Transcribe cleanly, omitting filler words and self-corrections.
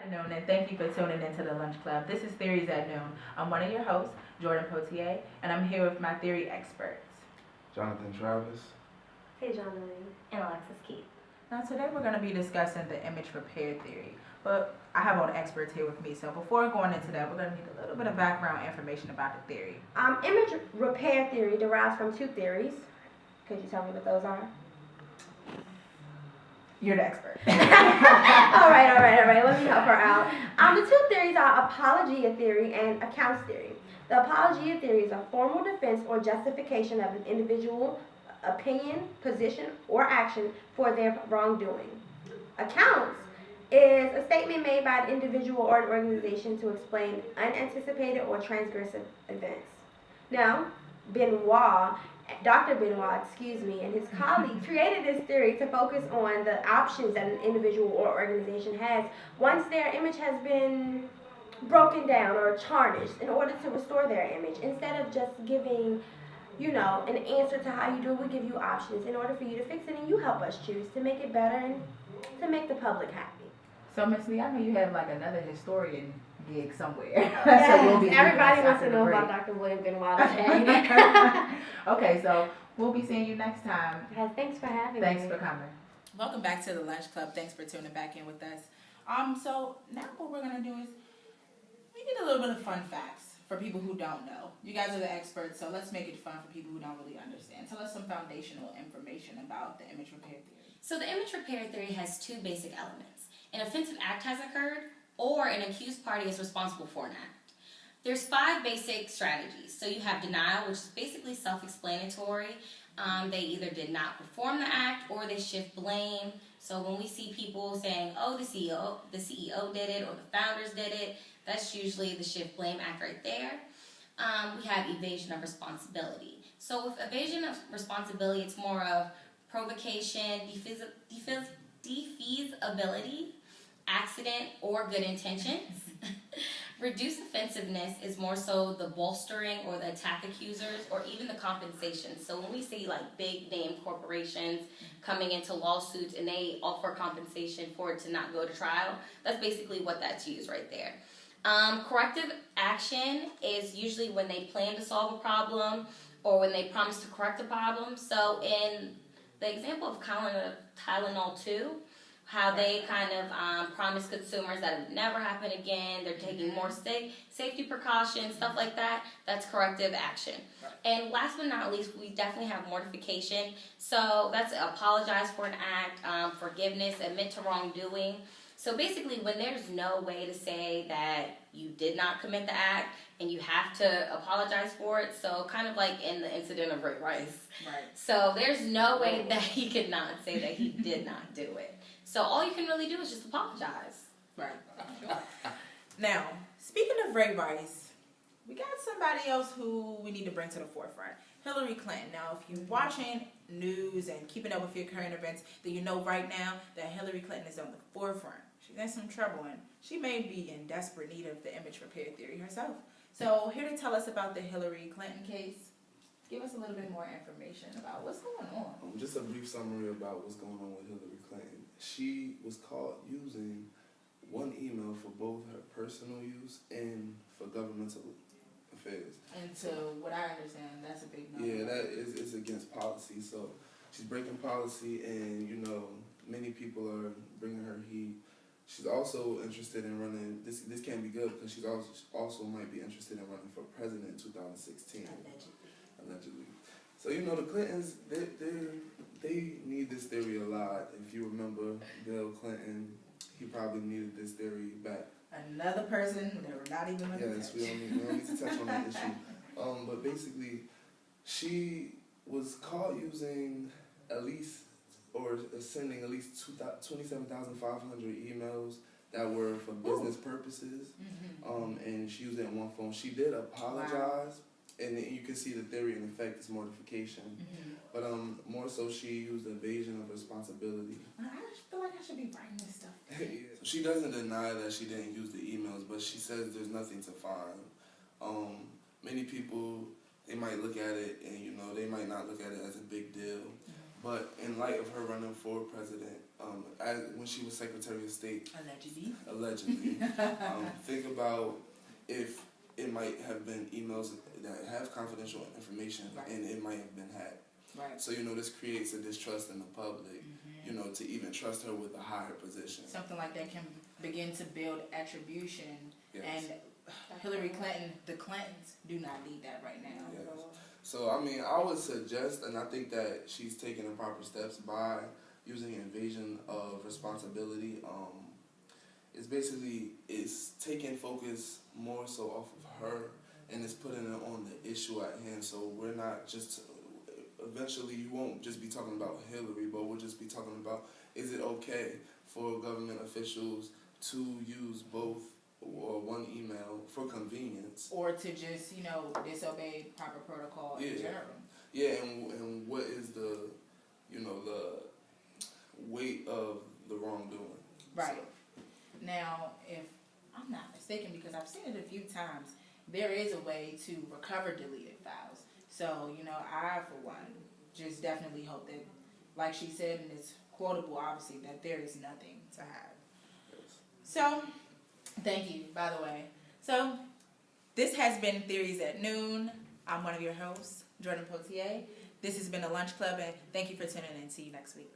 Afternoon, and thank you for tuning into the Lunch Club. This is Theories at Noon. I'm one of your hosts, Jordan Poteat, and I'm here with my theory experts. Jonathon Travis. Tayjuana Lee. And Alexis Keith. Now today we're going to be discussing the image repair theory, but I have all the experts here with me, so before going into that, we're going to need a little bit of background information about the theory. Image repair theory derives from two theories. Could you tell me what those are? You're the expert. all right. Let me help her out. The two theories are apologia theory and accounts theory. The apologia theory is a formal defense or justification of an individual opinion, position, or action for their wrongdoing. Accounts is a statement made by an individual or an organization to explain unanticipated or transgressive events. Now, Dr. Benoit, and his colleagues created this theory to focus on the options that an individual or organization has once their image has been broken down or tarnished in order to restore their image. Instead of just giving, an answer to how you do it, we give you options in order for you to fix it, and you help us choose to make it better and to make the public happy. So, Miss Lee, I know you have like another historian gig somewhere. Yes, so everybody wants to know about Dr. William Benoit. Okay, so we'll be seeing you next time. Thanks for having me. Thanks for coming. Welcome back to the Lunch Club. Thanks for tuning back in with us. So now what we're gonna do is we get a little bit of fun facts for people who don't know. You guys are the experts, so let's make it fun for people who don't really understand. Tell us some foundational information about the image repair theory. So the image repair theory has two basic elements. An offensive act has occurred, or an accused party is responsible for an act. There's 5 basic strategies. So you have denial, which is basically self-explanatory. They either did not perform the act or they shift blame. So when we see people saying, oh, the CEO did it or the founders did it, that's usually the shift blame act right there. We have evasion of responsibility. So with evasion of responsibility, it's more of provocation, defeasibility, accident, or good intentions. Reduced offensiveness is more so the bolstering or the attack accusers or even the compensation. So when we see like big name corporations coming into lawsuits and they offer compensation for it to not go to trial, that's basically what that's used right there. Corrective action is usually when they plan to solve a problem or when they promise to correct a problem. So in the example of Tylenol 2, how they kind of promise consumers that it would never happen again, they're taking more safety precautions, stuff like that, that's corrective action. And last but not least, we definitely have mortification. So that's apologize for an act, forgiveness, admit to wrongdoing. So basically, when there's no way to say that you did not commit the act and you have to apologize for it, so kind of like in the incident of Ray Rice. Right. So there's no way that he could not say that he did not do it. So all you can really do is just apologize. Right. Now, speaking of Ray Rice, we got somebody else who we need to bring to the forefront. Hillary Clinton. Now, if you're watching news and keeping up with your current events, then you know right now that Hillary Clinton is on the forefront. She's in some trouble and she may be in desperate need of the image repair theory herself. So here to tell us about the Hillary Clinton case, give us a little bit more information about what's going on. Just a brief summary about what's going on with Hillary Clinton. She was caught using one email for both her personal use and for governmental affairs. And so what I understand, that's a big no. Yeah, that is against policy. So she's breaking policy, and many people are bringing her heat. She's also interested in running. This can't be good because she's also might be interested in running for president in 2016. Allegedly. So the Clintons, they need this theory a lot. If you remember Bill Clinton, he probably needed this theory back. Another person that we're not even going to touch. Yes, we don't need to touch on that issue. But basically, she was caught using sending at least 27,500 emails that were for business purposes. And she used it on one phone. She did apologize. Wow. And you can see the theory in effect is mortification. But more so she used evasion of responsibility. I feel like I should be writing this stuff. Yeah. So she doesn't deny that she didn't use the emails, but she says there's nothing to find. Many people, they might look at it and they might not look at it as a big deal. But in light of her running for president, when she was Secretary of State, allegedly, think about if it might have been emails that have confidential information, and it might have been hacked. Right. So, this creates a distrust in the public, to even trust her with a higher position. Something like that can begin to build attribution. Yes. And Hillary Clinton, the Clintons, do not need that right now. Yes. So, I would suggest, and I think that she's taking the proper steps by using invasion of responsibility. It's taking focus more so off of her, and it's putting it on the issue at hand. So we're not just, eventually you won't just be talking about Hillary, but we'll just be talking about, is it okay for government officials to use both or one email for convenience? Or to just, disobey proper protocol in general. Yeah, and what is the weight of the wrongdoing? Right. So. Now, if I'm not mistaken, because I've seen it a few times, there is a way to recover deleted files. So, I, for one, just definitely hope that, like she said, and it's quotable, obviously, that there is nothing to hide. Yes. So, thank you, by the way. So, this has been Theories at Noon. I'm one of your hosts, Jordan Poteat. This has been the Lunch Club, and thank you for tuning in. See you next week.